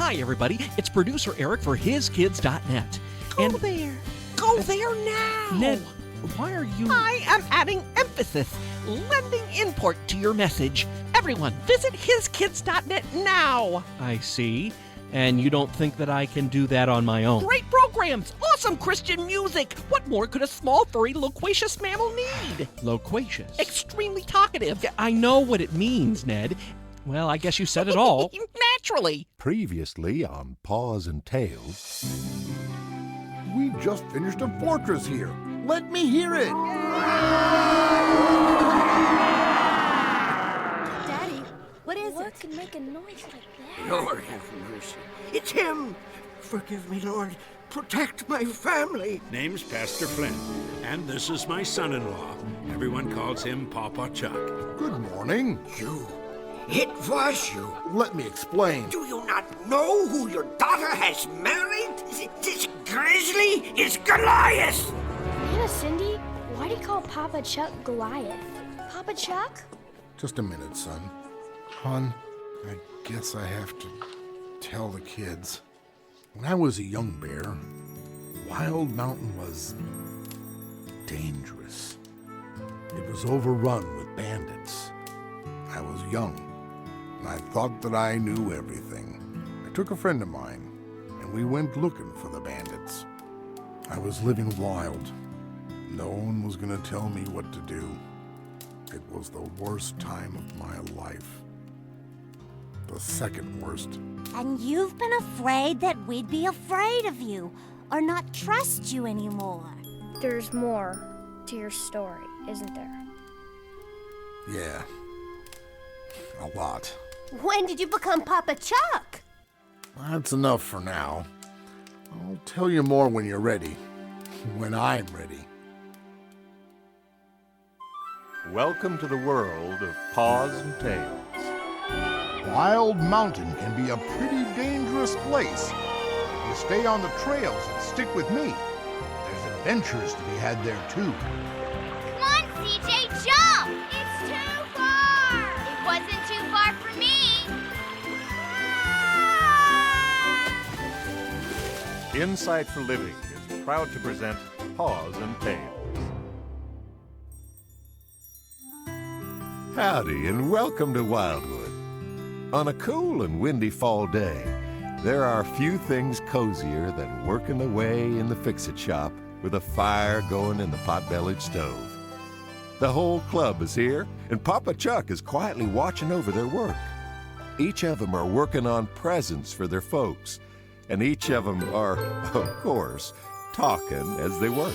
Hi, everybody. It's producer Eric for HisKids.net. Go there. Go there now. Ned, why are you... I am adding emphasis, lending import to your message. Everyone, visit HisKids.net now. I see. And you don't think that I can do that on my own? Great programs, awesome Christian music. What more could a small, furry, loquacious mammal need? Loquacious? Extremely talkative. I know what it means, Ned. Well, I guess you said it all. Naturally. Previously on Paws and Tails. We just finished a fortress here. Let me hear it. Daddy, what is it? What could make a noise like that? Lord have mercy. It's him. Forgive me, Lord. Protect my family. Name's Pastor Flynn, and this is my son-in-law. Everyone calls him Papa Chuck. Good morning. You. It was you. Let me explain. Do you not know who your daughter has married? This grizzly is Goliath. Nana Cindy, why do you call Papa Chuck Goliath? Papa Chuck? Just a minute, son. Hon, I guess I have to tell the kids. When I was a young bear, Wild Mountain was dangerous. It was overrun with bandits. I was young, and I thought that I knew everything. I took a friend of mine, and we went looking for the bandits. I was living wild. No one was going to tell me what to do. It was the worst time of my life. The second worst. And you've been afraid that we'd be afraid of you, or not trust you anymore. There's more to your story, isn't there? Yeah. A lot. When did you become Papa Chuck? That's enough for now. I'll tell you more when you're ready. When I'm ready. Welcome to the world of Paws and Tails. Wild Mountain can be a pretty dangerous place. If you stay on the trails and stick with me, there's adventures to be had there too. Come on, CJ, jump! It's too far! It wasn't too far for me! Insight for Living is proud to present Paws and Tails. Howdy and welcome to Wildwood. On a cool and windy fall day, there are few things cozier than working away in the fix-it shop with a fire going in the pot-bellied stove. The whole club is here, and Papa Chuck is quietly watching over their work. Each of them are working on presents for their folks, and each of them are, of course, talking as they work.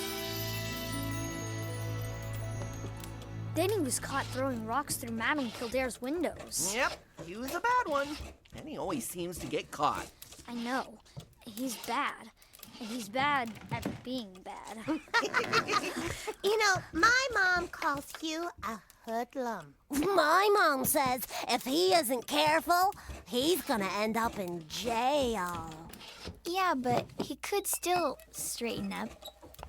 Denny was caught throwing rocks through Madame Kildare's windows. Yep, he was a bad one. And he always seems to get caught. I know. He's bad. And he's bad at being bad. You know, my mom calls Hugh a hoodlum. My mom says if he isn't careful, he's gonna end up in jail. Yeah, but he could still straighten up.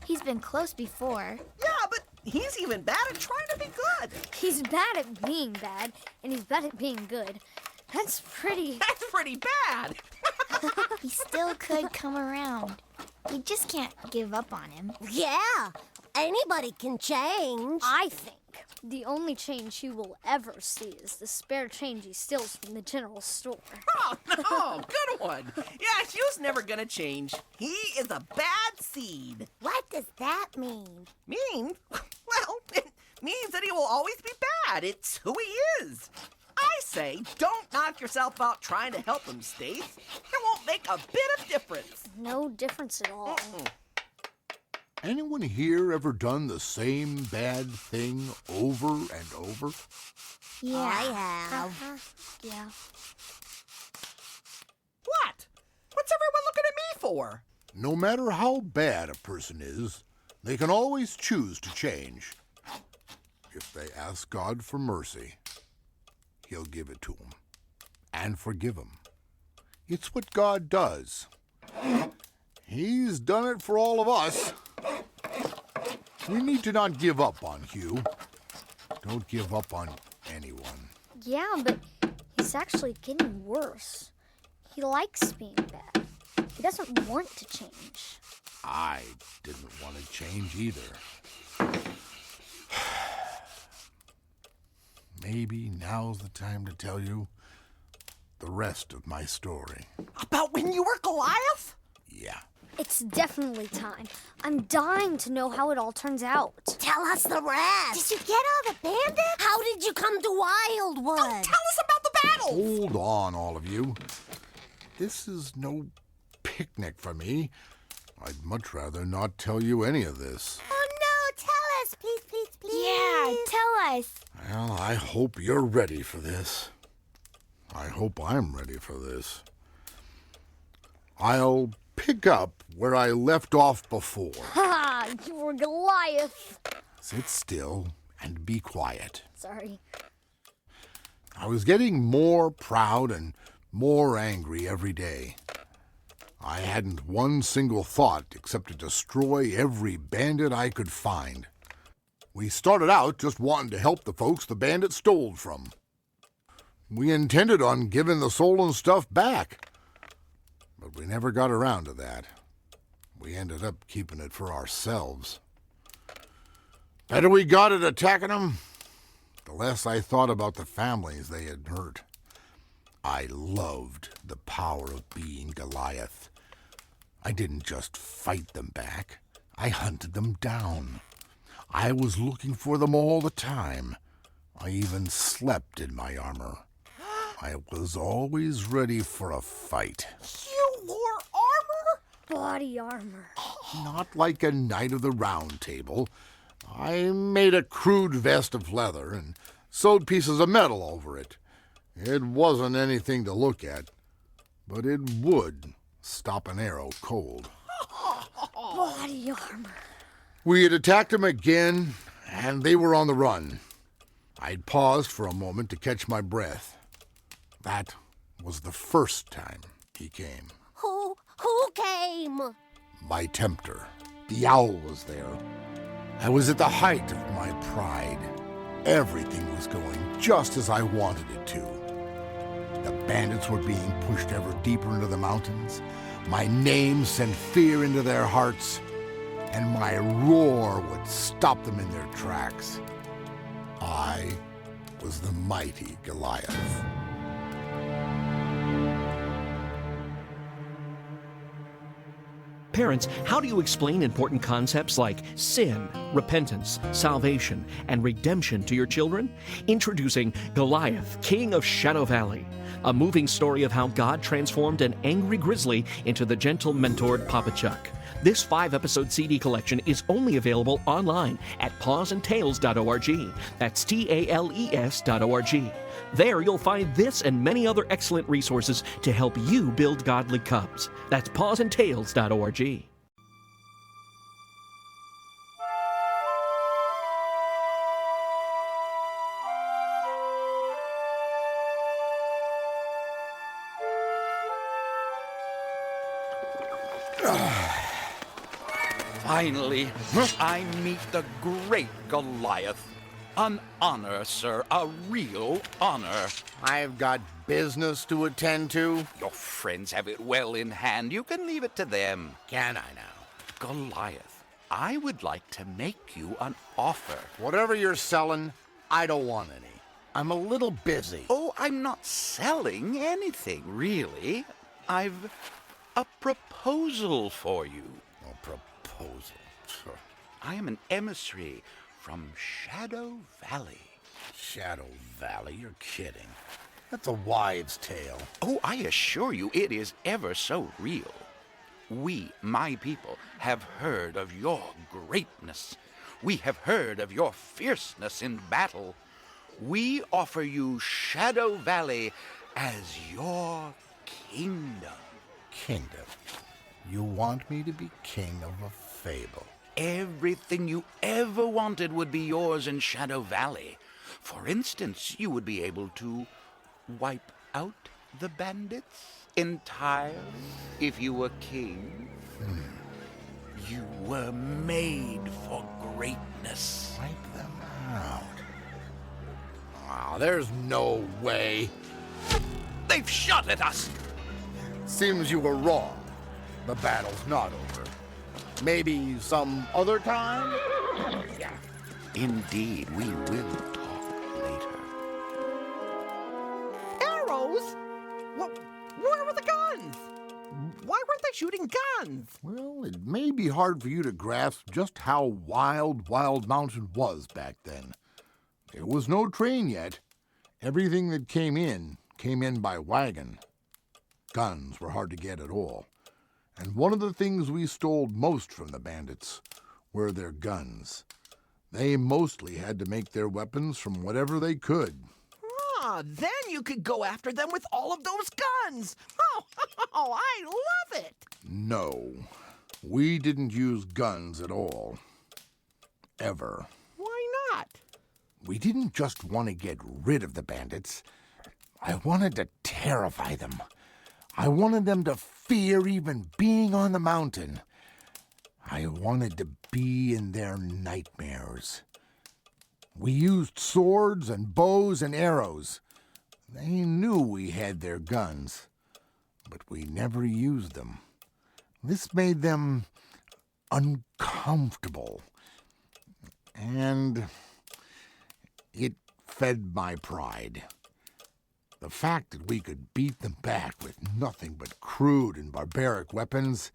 He's been close before. Yeah, but he's even bad at trying to be good. He's bad at being bad, and he's bad at being good. That's pretty bad. He still could come around. We just can't give up on him. Yeah, anybody can change. I think the only change he will ever see is the spare change he steals from the general store. Oh, no, good one. Yeah, Hugh's never gonna change. He is a bad seed. What does that mean? Mean? Well, it means that he will always be bad. It's who he is. I say, don't knock yourself out trying to help him, Stace. It won't make a bit of difference. No difference at all. Anyone here ever done the same bad thing over and over? Yeah. I have. Yeah. What? What's everyone looking at me for? No matter how bad a person is, they can always choose to change. If they ask God for mercy, He'll give it to them and forgive them. It's what God does. He's done it for all of us. We need to not give up on Hugh. Don't give up on anyone. Yeah, but he's actually getting worse. He likes being bad. He doesn't want to change. I didn't want to change either. Maybe now's the time to tell you the rest of my story. About when you were Goliath? Yeah. It's definitely time. I'm dying to know how it all turns out. Tell us the rest. Did you get all the bandits? How did you come to Wildwood? Don't tell us about the battle! Hold on, all of you. This is no picnic for me. I'd much rather not tell you any of this. Oh, no, tell us, please, please, please. Yeah, tell us. Well, I hope you're ready for this. I hope I'm ready for this. I'll pick up where I left off before. Ha! You were Goliath. Sit still and be quiet. Sorry. I was getting more proud and more angry every day. I hadn't one single thought except to destroy every bandit I could find. We started out just wanting to help the folks the bandits stole from. We intended on giving the stolen stuff back, but we never got around to that. We ended up keeping it for ourselves. Better we got at attacking them, the less I thought about the families they had hurt. I loved the power of being Goliath. I didn't just fight them back. I hunted them down. I was looking for them all the time. I even slept in my armor. I was always ready for a fight. You wore armor? Body armor. Not like a Knight of the Round Table. I made a crude vest of leather and sewed pieces of metal over it. It wasn't anything to look at, but it would stop an arrow cold. Body armor. We had attacked them again, and they were on the run. I'd paused for a moment to catch my breath. That was the first time he came. Who came? My tempter. The owl was there. I was at the height of my pride. Everything was going just as I wanted it to. The bandits were being pushed ever deeper into the mountains. My name sent fear into their hearts, and my roar would stop them in their tracks. I was the mighty Goliath. Parents, how do you explain important concepts like sin, repentance, salvation, and redemption to your children? Introducing Goliath, King of Shadow Valley, a moving story of how God transformed an angry grizzly into the gentle mentored Papa Chuck. This 5-episode CD collection is only available online at pawsandtails.org. That's TALES.org. There you'll find this and many other excellent resources to help you build godly cubs. That's pawsandtails.org. Finally, I meet the great Goliath. An honor, sir, a real honor. I've got business to attend to. Your friends have it well in hand. You can leave it to them. Can I now? Goliath, I would like to make you an offer. Whatever you're selling, I don't want any. I'm a little busy. Oh, I'm not selling anything, really. I've a proposal for you. A proposal? Sure. I am an emissary from Shadow Valley. Shadow Valley? You're kidding. That's a wives' tale. Oh, I assure you it is ever so real. We, my people, have heard of your greatness. We have heard of your fierceness in battle. We offer you Shadow Valley as your kingdom. Kingdom? You want me to be king of a fable? Everything you ever wanted would be yours in Shadow Valley. For instance, you would be able to wipe out the bandits entirely if you were king. You were made for greatness. Wipe them out? Oh, there's no way. They've shot at us! Seems you were wrong. The battle's not over. Maybe some other time? Yeah, indeed, we will talk later. Arrows? Where were the guns? Why weren't they shooting guns? Well, it may be hard for you to grasp just how wild Wild Mountain was back then. There was no train yet. Everything that came in by wagon. Guns were hard to get at all. And one of the things we stole most from the bandits were their guns. They mostly had to make their weapons from whatever they could. Then you could go after them with all of those guns. Oh, I love it. No, we didn't use guns at all. Ever. Why not? We didn't just want to get rid of the bandits. I wanted to terrify them. I wanted them to fear even being on the mountain. I wanted to be in their nightmares. We used swords and bows and arrows. They knew we had their guns, but we never used them. This made them uncomfortable, and it fed my pride. The fact that we could beat them back with nothing but crude and barbaric weapons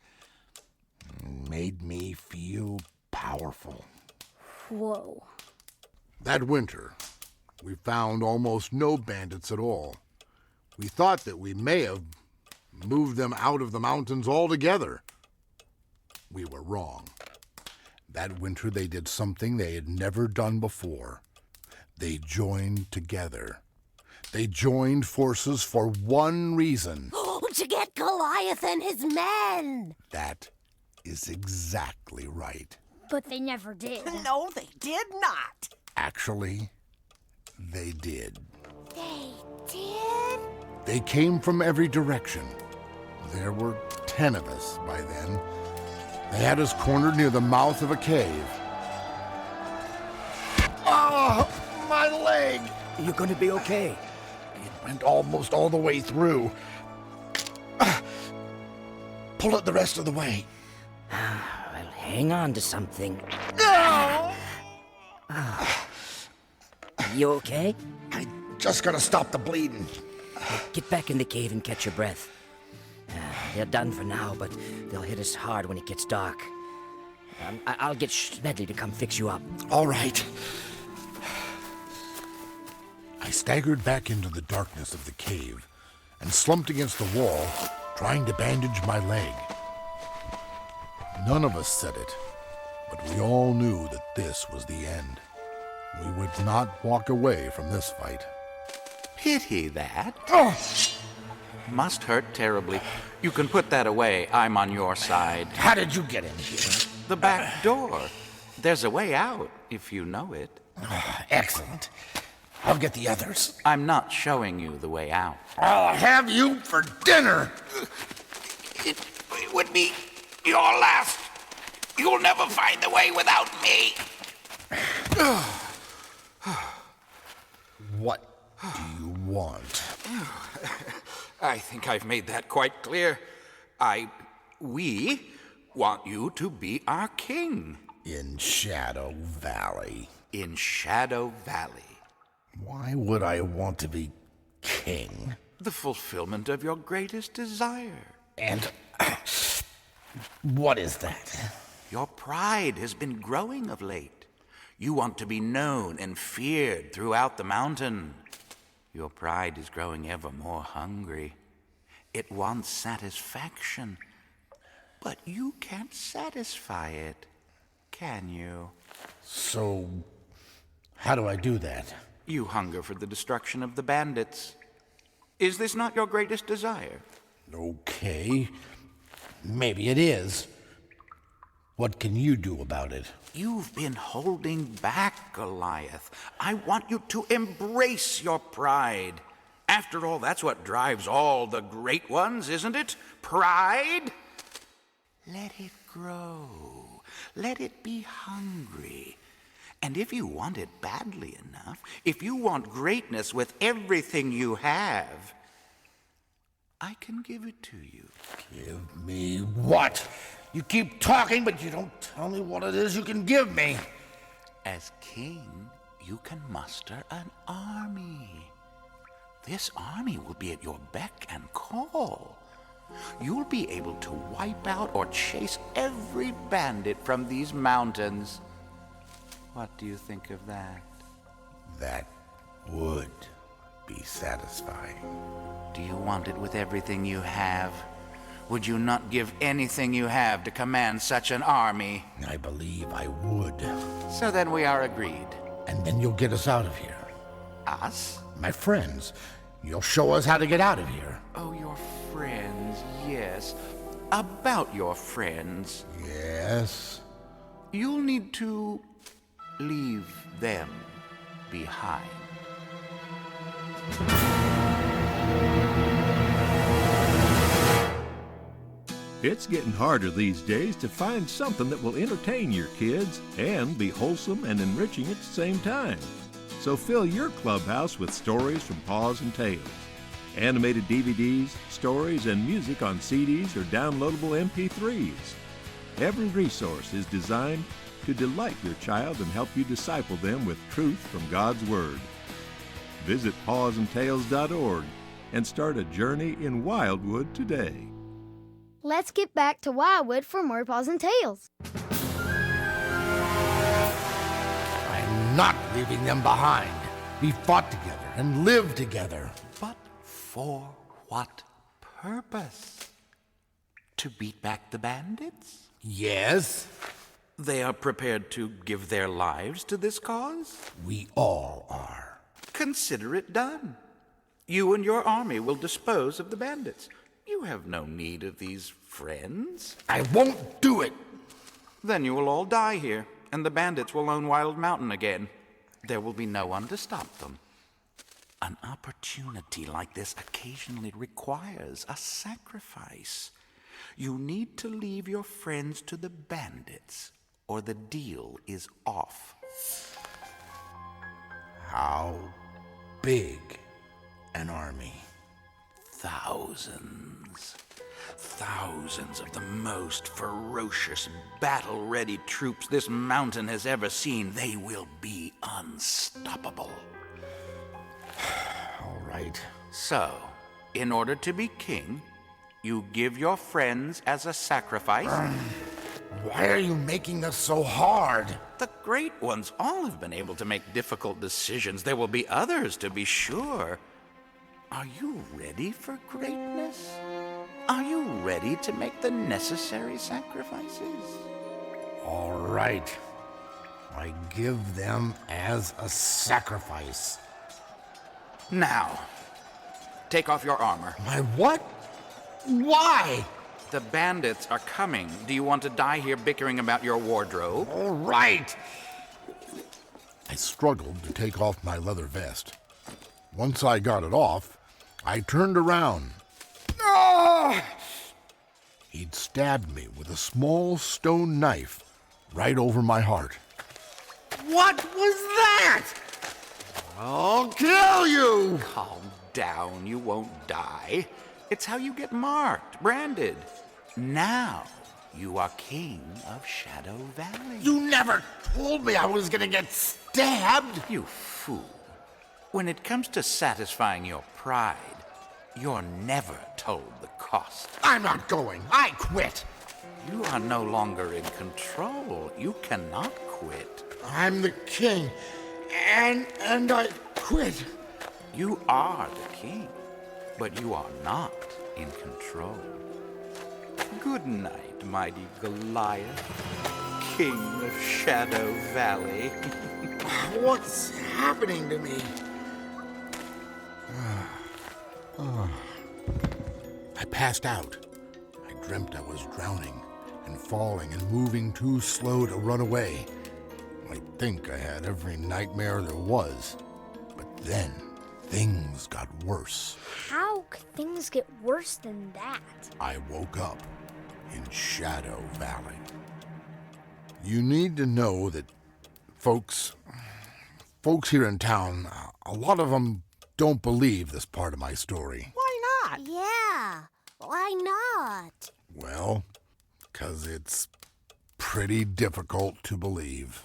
made me feel powerful. Whoa. That winter, we found almost no bandits at all. We thought that we may have moved them out of the mountains altogether. We were wrong. That winter they did something they had never done before. They joined together. They joined forces for one reason. To get Goliath and his men! That is exactly right. But they never did. No, they did not. Actually, they did. They did? They came from every direction. There were 10 of us by then. They had us cornered near the mouth of a cave. Oh, my leg! You're gonna be okay. It went almost all the way through. Pull it the rest of the way. Well, hang on to something. You okay? I just gotta stop the bleeding. Get back in the cave and catch your breath. They're done for now, but they'll hit us hard when it gets dark. I'll get Smedley to come fix you up. All right. I staggered back into the darkness of the cave and slumped against the wall, trying to bandage my leg. None of us said it, but we all knew that this was the end. We would not walk away from this fight. Pity that. Oh! Must hurt terribly. You can put that away. I'm on your side. How did you get in here? The back door. There's a way out, if you know it. Excellent. I'll get the others. I'm not showing you the way out. I'll have you for dinner! It would be your last. You'll never find the way without me. What do you want? I think I've made that quite clear. We want you to be our king. In Shadow Valley. In Shadow Valley. Why would I want to be king? The fulfillment of your greatest desire. And what is that? Your pride has been growing of late. You want to be known and feared throughout the mountain. Your pride is growing ever more hungry. It wants satisfaction. But you can't satisfy it, can you? So, how do I do that? You hunger for the destruction of the bandits. Is this not your greatest desire? Okay. Maybe it is. What can you do about it? You've been holding back, Goliath. I want you to embrace your pride. After all, that's what drives all the great ones, isn't it? Pride? Let it grow. Let it be hungry. And if you want it badly enough, if you want greatness with everything you have, I can give it to you. Give me what? You keep talking, but you don't tell me what it is you can give me. As king, you can muster an army. This army will be at your beck and call. You'll be able to wipe out or chase every bandit from these mountains. What do you think of that? That would be satisfying. Do you want it with everything you have? Would you not give anything you have to command such an army? I believe I would. So then we are agreed. And then you'll get us out of here. Us? My friends. You'll show us how to get out of here. Oh, your friends, yes. About your friends. Yes? You'll need to leave them behind. It's getting harder these days to find something that will entertain your kids and be wholesome and enriching at the same time. So fill your clubhouse with stories from Paws and Tales. Animated DVDs, stories, and music on CDs or downloadable MP3s. Every resource is designed to delight your child and help you disciple them with truth from God's Word. Visit pawsandtales.org and start a journey in Wildwood today. Let's get back to Wildwood for more Paws and Tales. I'm not leaving them behind. We fought together and lived together. But for what purpose? To beat back the bandits? Yes? They are prepared to give their lives to this cause? We all are. Consider it done. You and your army will dispose of the bandits. You have no need of these friends. I won't do it. Then you will all die here, and the bandits will own Wild Mountain again. There will be no one to stop them. An opportunity like this occasionally requires a sacrifice. You need to leave your friends to the bandits, or the deal is off. How big an army? Thousands. Thousands of the most ferocious, battle-ready troops this mountain has ever seen. They will be unstoppable. All right. So, in order to be king, you give your friends as a sacrifice. Why are you making this so hard? The great ones all have been able to make difficult decisions. There will be others, to be sure. Are you ready for greatness? Are you ready to make the necessary sacrifices? All right. I give them as a sacrifice. Now, take off your armor. My what? Why? The bandits are coming. Do you want to die here bickering about your wardrobe? All right. I struggled to take off my leather vest. Once I got it off, I turned around. Ah! He'd stabbed me with a small stone knife right over my heart. What was that? I'll kill you! Calm down. You won't die. It's how you get marked, branded. Now, you are king of Shadow Valley. You never told me I was gonna get stabbed. You fool. When it comes to satisfying your pride, you're never told the cost. I'm not going. I quit. You are no longer in control. You cannot quit. I'm the king, and I quit. You are the king, but you are not in control. Good night, mighty Goliath, king of Shadow Valley. What's happening to me? I passed out. I dreamt I was drowning and falling and moving too slow to run away. I think I had every nightmare there was. But then things got worse. How could things get worse than that? I woke up in Shadow Valley. You need to know that folks here in town, a lot of them don't believe this part of my story. Why not? Yeah. Why not? Well, 'cause it's pretty difficult to believe.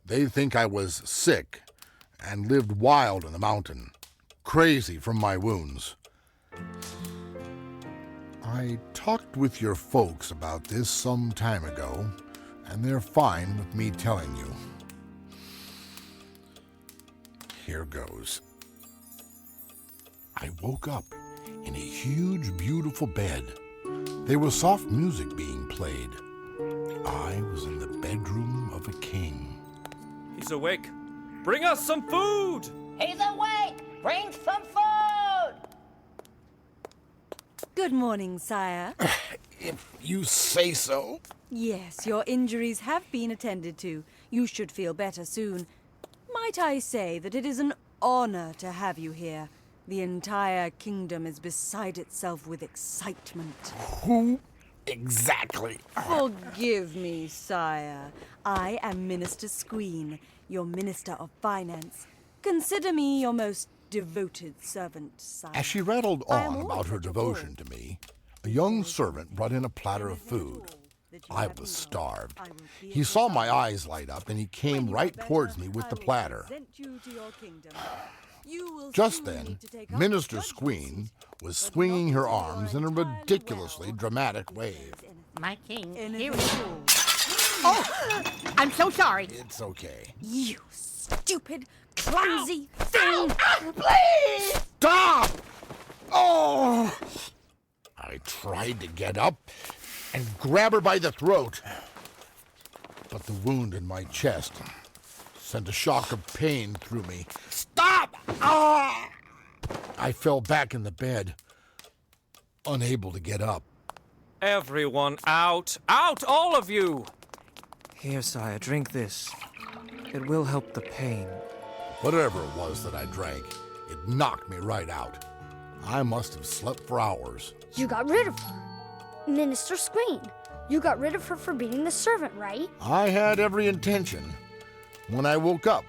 They think I was sick and lived wild in the mountain, crazy from my wounds. I talked with your folks about this some time ago, and they're fine with me telling you. Here goes. I woke up in a huge, beautiful bed. There was soft music being played. I was in the bedroom of a king. He's awake. Bring us some food! He's awake! Bring some food! Good morning, sire. If you say so. Yes, your injuries have been attended to. You should feel better soon. Might I say that it is an honor to have you here? The entire kingdom is beside itself with excitement. Who exactly? Forgive me, sire. I am Minister Squeen, your Minister of Finance. Consider me your most devoted servant, sire. As she rattled on about her devotion to me, a young servant brought in a platter of food. I was starved. He saw my eyes light up, and he came right towards me with the platter. Just then, Minister Squeen was swinging her arms in a ridiculously dramatic wave. My king, here we go. Oh, I'm so sorry. It's okay. You stupid, clumsy thing! Please! Stop! Oh! I tried to get up and grab her by the throat, but the wound in my chest sent a shock of pain through me. Stop! Ah! I fell back in the bed, unable to get up. Everyone out! Out, all of you! Here, sire, drink this. It will help the pain. Whatever it was that I drank, it knocked me right out. I must have slept for hours. You got rid of her. Minister Squeen, you got rid of her for being the servant, right? I had every intention. When I woke up,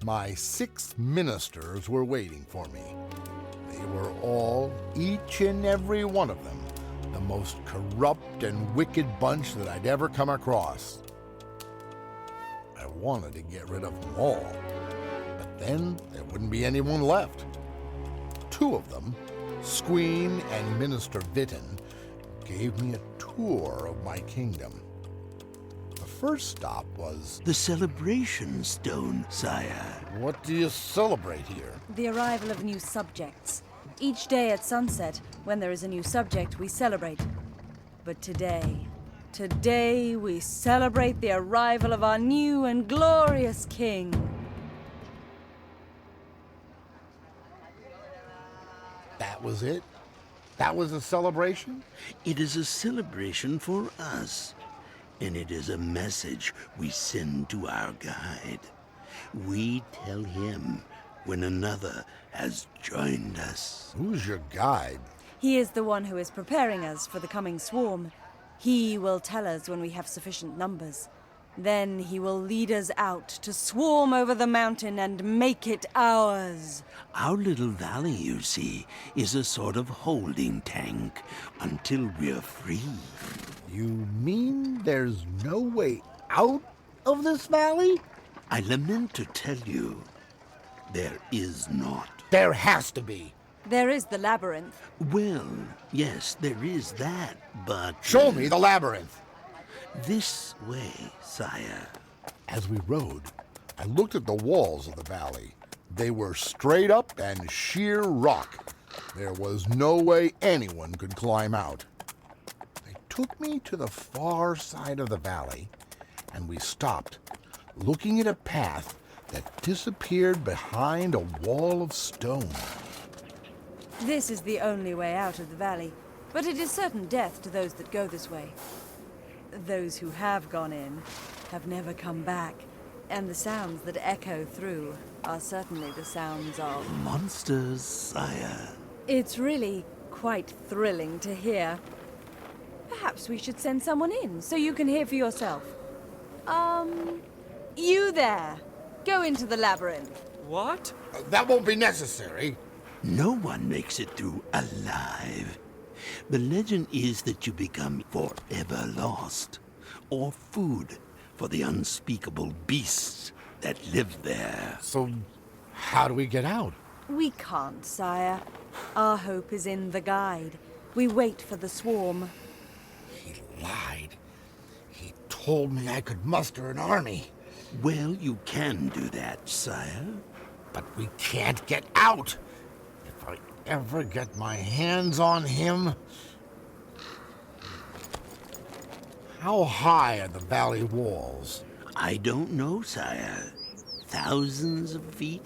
my 6 ministers were waiting for me. They were all, each and every one of them, the most corrupt and wicked bunch that I'd ever come across. I wanted to get rid of them all, but then there wouldn't be anyone left. 2 of them, Squeen and Minister Vitten, gave me a tour of my kingdom. The first stop was the celebration stone, sire. What do you celebrate here? The arrival of new subjects. Each day at sunset, when there is a new subject, we celebrate. But today we celebrate the arrival of our new and glorious king. That was it? That was a celebration? It is a celebration for us, and it is a message we send to our guide. We tell him when another has joined us. Who's your guide? He is the one who is preparing us for the coming swarm. He will tell us when we have sufficient numbers. Then he will lead us out to swarm over the mountain and make it ours. Our little valley, you see, is a sort of holding tank until we're free. You mean there's no way out of this valley? I lament to tell you, there is not. There has to be. There is the labyrinth. Well, yes, there is that, but... Show me the labyrinth. This way, sire. As we rode, I looked at the walls of the valley. They were straight up and sheer rock. There was no way anyone could climb out. They took me to the far side of the valley, and we stopped, looking at a path that disappeared behind a wall of stone. This is the only way out of the valley, but it is certain death to those that go this way. Those who have gone in have never come back, and the sounds that echo through are certainly the sounds of... monsters, sire. It's really quite thrilling to hear. Perhaps we should send someone in, so you can hear for yourself. You there! Go into the labyrinth. What? That won't be necessary. No one makes it through alive. The legend is that you become forever lost, or food for the unspeakable beasts that live there. So, how do we get out? We can't, sire. Our hope is in the guide. We wait for the swarm. He lied. He told me I could muster an army. Well, you can do that, sire. But we can't get out. If I ever get my hands on him... How high are the valley walls? I don't know, sire. Thousands of feet?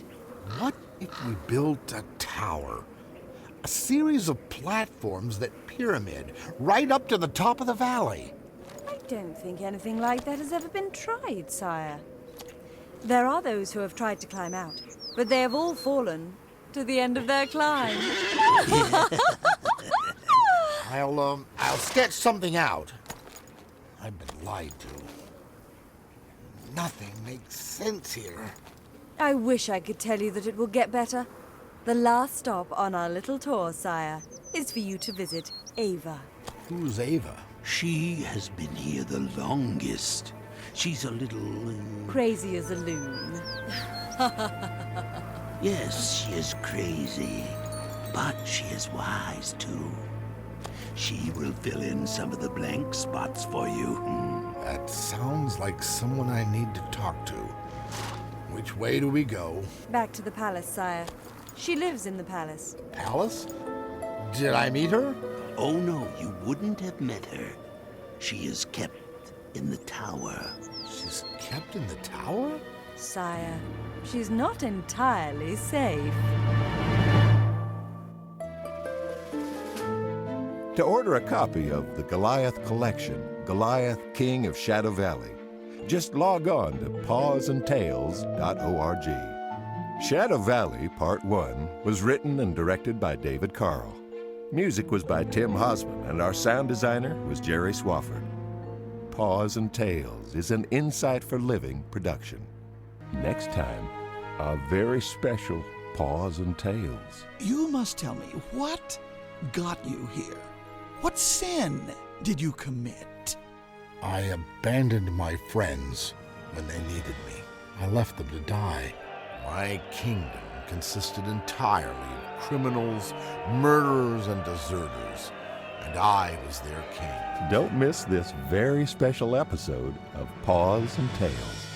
What if we built a tower? A series of platforms that pyramid right up to the top of the valley. I don't think anything like that has ever been tried, sire. There are those who have tried to climb out, but they have all fallen to the end of their climb. I'll sketch something out. I've been lied to. Nothing makes sense here. I wish I could tell you that it will get better. The last stop on our little tour, sire, is for you to visit Ava. Who's Ava? She has been here the longest. She's a little... Crazy as a loon. Yes, she is crazy, but she is wise too. She will fill in some of the blank spots for you. That sounds like someone I need to talk to. Which way do we go? Back to the palace, sire. She lives in the palace. Palace? Did I meet her? Oh no, you wouldn't have met her. She is kept in the tower. She's kept in the tower? Sire, she's not entirely safe. To order a copy of the Goliath Collection, Goliath, King of Shadow Valley, just log on to pawsandtales.org. Shadow Valley Part 1 was written and directed by David Carl. Music was by Tim Hosman, and our sound designer was Jerry Swafford. Paws and Tales is an Insight for Living production. Next time, a very special Paws and Tales. You must tell me, what got you here? What sin did you commit? I abandoned my friends when they needed me. I left them to die. My kingdom consisted entirely of criminals, murderers, and deserters, and I was their king. Don't miss this very special episode of Paws and Tales.